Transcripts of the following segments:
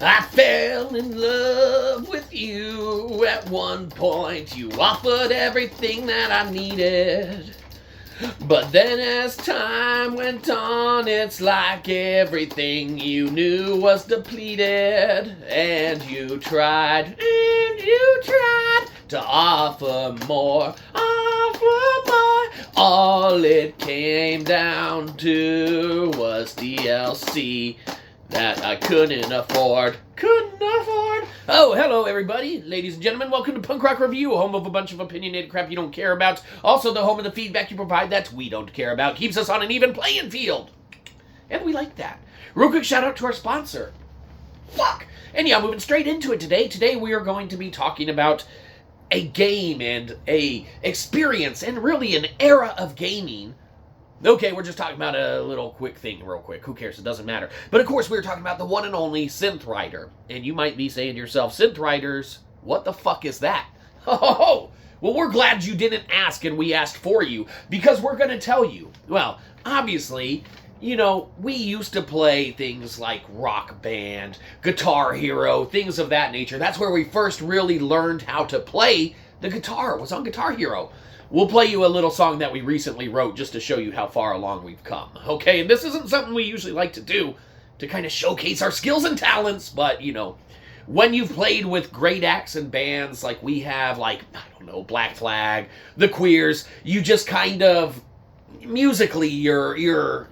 I fell in love with you at one point. You offered everything that I needed. But then as time went on, it's like everything you knew was depleted. And you tried to offer more. All it came down to was DLC that I couldn't afford. Oh, hello everybody, ladies and gentlemen. Welcome to Punk Rock Review, home of a bunch of opinionated crap you don't care about. Also the home of the feedback you provide that we don't care about. Keeps us on an even playing field. And we like that. Real quick shout out to our sponsor. Fuck! And yeah, moving straight into it today. Today we are going to be talking about a game and a experience and really an era of gaming. Okay, we're just talking about a little quick thing real quick. Who cares? It doesn't matter. But of course, we're talking about the one and only Synth Rider. And you might be saying to yourself, Synth Riders, what the fuck is that? Oh, well, we're glad you didn't ask and we asked for you, because we're going to tell you. Well, obviously, you know, we used to play things like Rock Band, Guitar Hero, things of that nature. That's where we first really learned how to play the guitar. It was on Guitar Hero. We'll play you a little song that we recently wrote just to show you how far along we've come, okay? And this isn't something we usually like to do to kind of showcase our skills and talents, but, you know, when you've played with great acts and bands like we have, like, I don't know, Black Flag, The Queers, you just kind of, musically, you're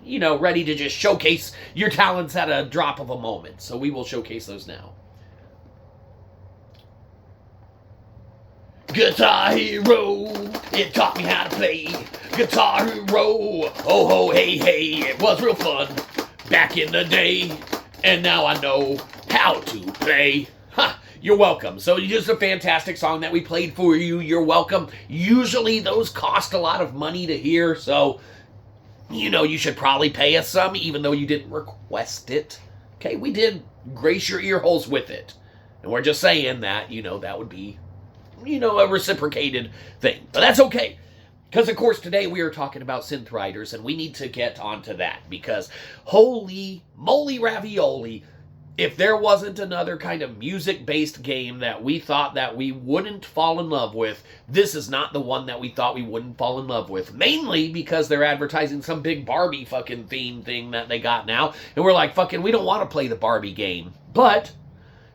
you know, ready to just showcase your talents at a drop of a moment. So we will showcase those now. Guitar Hero, it taught me how to play. Guitar Hero, oh ho hey hey, it was real fun back in the day, and now I know how to play. Ha, you're welcome. So it's just a fantastic song that we played for you. You're welcome. Usually those cost a lot of money to hear, so you know you should probably pay us some, even though you didn't request it. Okay, we did grace your ear holes with it, and we're just saying that, you know, that would be, you know, a reciprocated thing. But that's okay. Because, of course, today we are talking about Synth Riders, and we need to get onto that. Because, holy moly ravioli, if there wasn't another kind of music-based game that we thought that we wouldn't fall in love with, this is not the one that we thought we wouldn't fall in love with. Mainly because they're advertising some big Barbie fucking theme thing that they got now. And we're like, fucking, we don't want to play the Barbie game. But,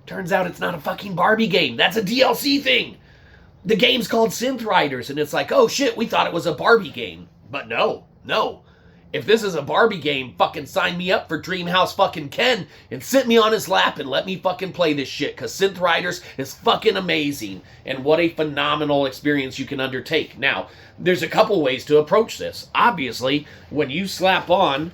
turns out it's not a fucking Barbie game. That's a DLC thing. The game's called Synth Riders, and it's like, oh shit, we thought it was a Barbie game. But no. If this is a Barbie game, fucking sign me up for Dreamhouse fucking Ken and sit me on his lap and let me fucking play this shit, because Synth Riders is fucking amazing, and what a phenomenal experience you can undertake. Now, there's a couple ways to approach this. Obviously, when you slap on,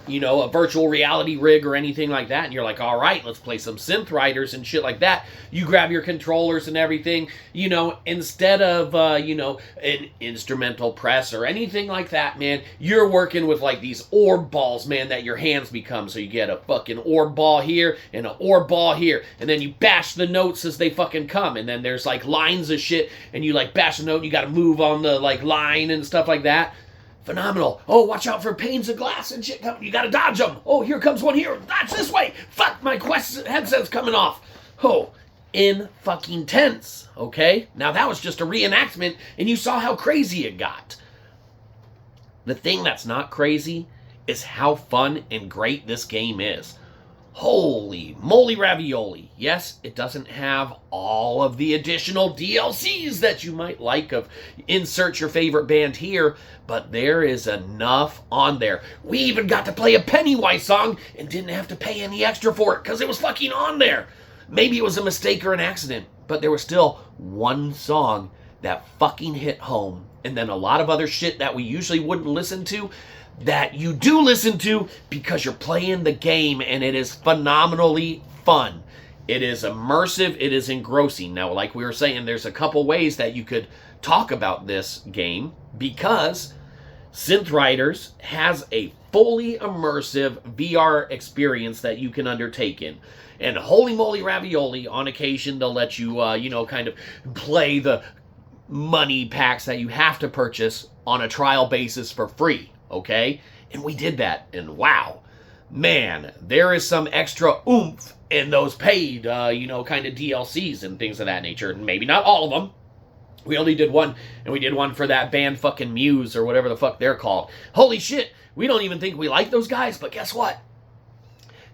you know, a virtual reality rig or anything like that, and you're like, all right, let's play some Synth Riders and shit like that. You grab your controllers and everything, you know, instead of, you know, an instrumental press or anything like that, man, you're working with, like, these orb balls, man, that your hands become. So you get a fucking orb ball here and an orb ball here, and then you bash the notes as they fucking come, and then there's, like, lines of shit, and you, like, bash a note, and you gotta move on the, like, line and stuff like that. Phenomenal. Oh, watch out for panes of glass and shit coming. You gotta dodge them. Oh, here comes one here. That's this way. Fuck, my Quest headset's coming off. Oh, in fucking tense. Okay? Now that was just a reenactment, and you saw how crazy it got. The thing that's not crazy is how fun and great this game is. Holy moly ravioli. Yes, it doesn't have all of the additional DLCs that you might like of insert your favorite band here, but there is enough on there. We even got to play a Pennywise song and didn't have to pay any extra for it because it was fucking on there. Maybe it was a mistake or an accident, but there was still one song that fucking hit home, and then a lot of other shit that we usually wouldn't listen to that you do listen to because you're playing the game, and it is phenomenally fun. It is immersive, it is engrossing. Now, like we were saying, there's a couple ways that you could talk about this game, because Synth Riders has a fully immersive VR experience that you can undertake in. And holy moly ravioli, on occasion they'll let you, you know, kind of play the money packs that you have to purchase on a trial basis for free, okay? And we did that, and wow. man, there is some extra oomph in those paid, kind of DLCs and things of that nature. Maybe not all of them. We only did one, and we did one for that band fucking Muse or whatever the fuck they're called. Holy shit, we don't even think we like those guys, but guess what?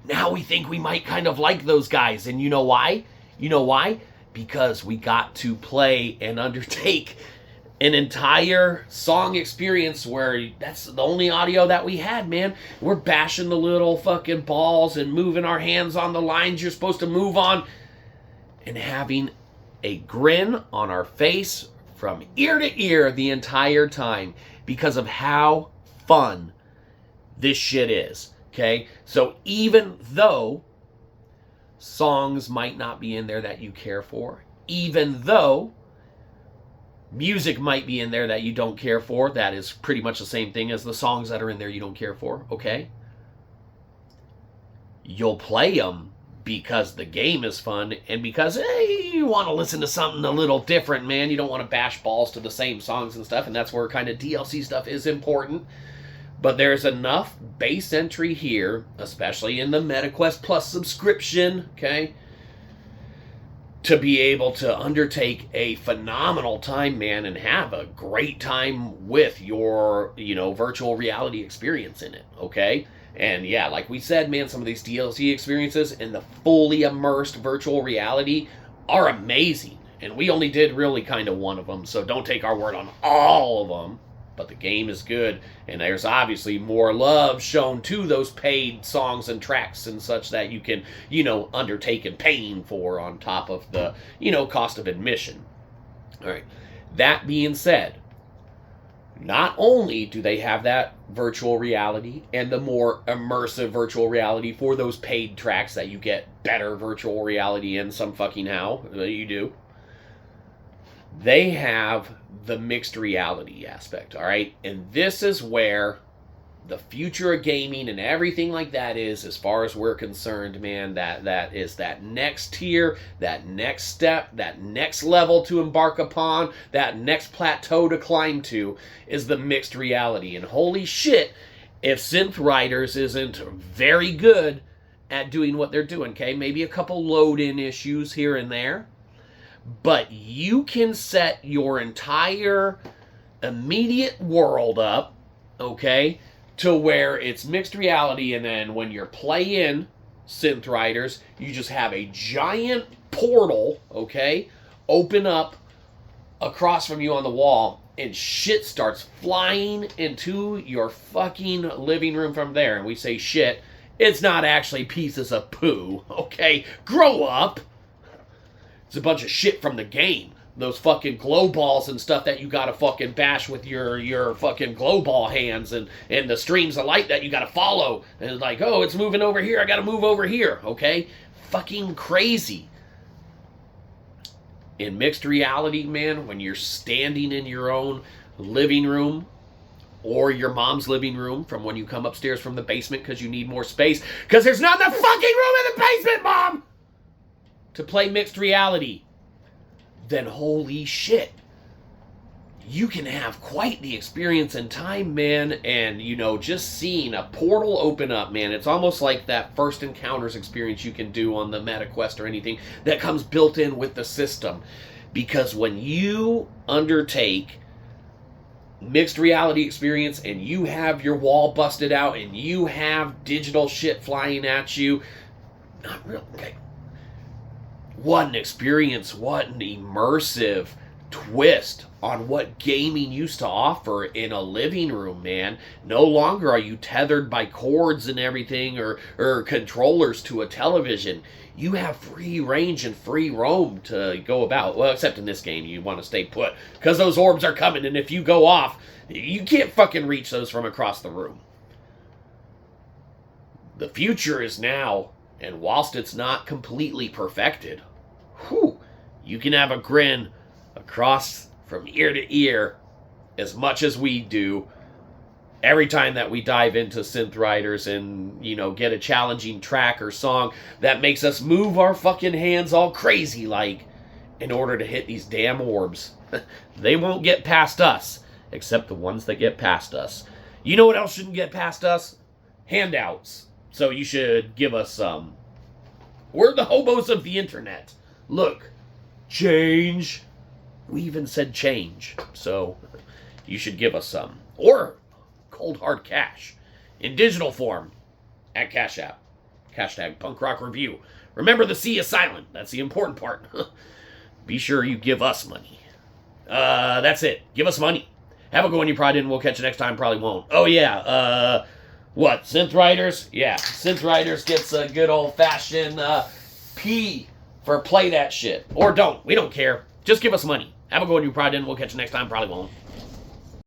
Now we think we might kind of like those guys, and you know why? You know why? Because we got to play and undertake an entire song experience where that's the only audio that we had, man. We're bashing the little fucking balls and moving our hands on the lines you're supposed to move on and having a grin on our face from ear to ear the entire time because of how fun this shit is, okay? So even though songs might not be in there that you care for, even though music might be in there that you don't care for, that is pretty much the same thing as the songs that are in there you don't care for, okay? You'll play them because the game is fun and because, hey, you want to listen to something a little different, man. You don't want to bash balls to the same songs and stuff, and that's where kind of DLC stuff is important. But there's enough base entry here, especially in the MetaQuest Plus subscription, okay, to be able to undertake a phenomenal time, man, and have a great time with your, virtual reality experience in it, okay? And yeah, like we said, man, some of these DLC experiences and the fully immersed virtual reality are amazing. And we only did really kind of one of them, so don't take our word on all of them. But the game is good, and there's obviously more love shown to those paid songs and tracks and such that you can, undertake and paying for on top of the, cost of admission. All right. That being said, not only do they have that virtual reality and the more immersive virtual reality for those paid tracks that you get better virtual reality in some fucking how, you do, they have the mixed reality aspect, all right? And this is where the future of gaming and everything like that is, as far as we're concerned, man. That is that next tier, that next step, that next level to embark upon, that next plateau to climb to, is the mixed reality. And holy shit, if Synth Riders isn't very good at doing what they're doing, okay? Maybe a couple load-in issues here and there, but you can set your entire immediate world up, okay, to where it's mixed reality, and then when you're playing Synth Riders, you just have a giant portal, okay, open up across from you on the wall, and shit starts flying into your fucking living room from there. And we say shit, it's not actually pieces of poo, okay? Grow up! It's a bunch of shit from the game. Those fucking glow balls and stuff that you gotta fucking bash with your fucking glow ball hands, and the streams of light that you gotta follow. And it's like, oh, it's moving over here, I gotta move over here, okay? Fucking crazy. In mixed reality, man, when you're standing in your own living room, or your mom's living room from when you come upstairs from the basement because you need more space, because there's not enough fucking room in the basement, Mom! To play mixed reality, then holy shit, you can have quite the experience in time, man. And, just seeing a portal open up, man, it's almost like that First Encounters experience you can do on the MetaQuest or anything that comes built in with the system. Because when you undertake mixed reality experience and you have your wall busted out and you have digital shit flying at you, not real, okay. What an experience, what an immersive twist on what gaming used to offer in a living room, man. No longer are you tethered by cords and everything or controllers to a television. You have free range and free roam to go about. Well, except in this game, you want to stay put because those orbs are coming, and if you go off, you can't fucking reach those from across the room. The future is now, and whilst it's not completely perfected, you can have a grin across from ear to ear as much as we do every time that we dive into Synth Riders and, get a challenging track or song that makes us move our fucking hands all crazy like in order to hit these damn orbs. They won't get past us, except the ones that get past us. You know what else shouldn't get past us? Handouts. So you should give us some. We're the hobos of the internet. Look, change. We even said change. So you should give us some. Or cold hard cash in digital form at Cash App. Hashtag Punk Rock Review. Remember, the C is silent. That's the important part. Be sure you give us money. That's it. Give us money. Have a good one. You probably didn't. We'll catch you next time. Probably won't. Oh, yeah. What? Synth Riders? Yeah. Synth Riders gets a good old-fashioned P for play that shit. Or don't. We don't care. Just give us money. Have a good one. You probably didn't. We'll catch you next time. Probably won't.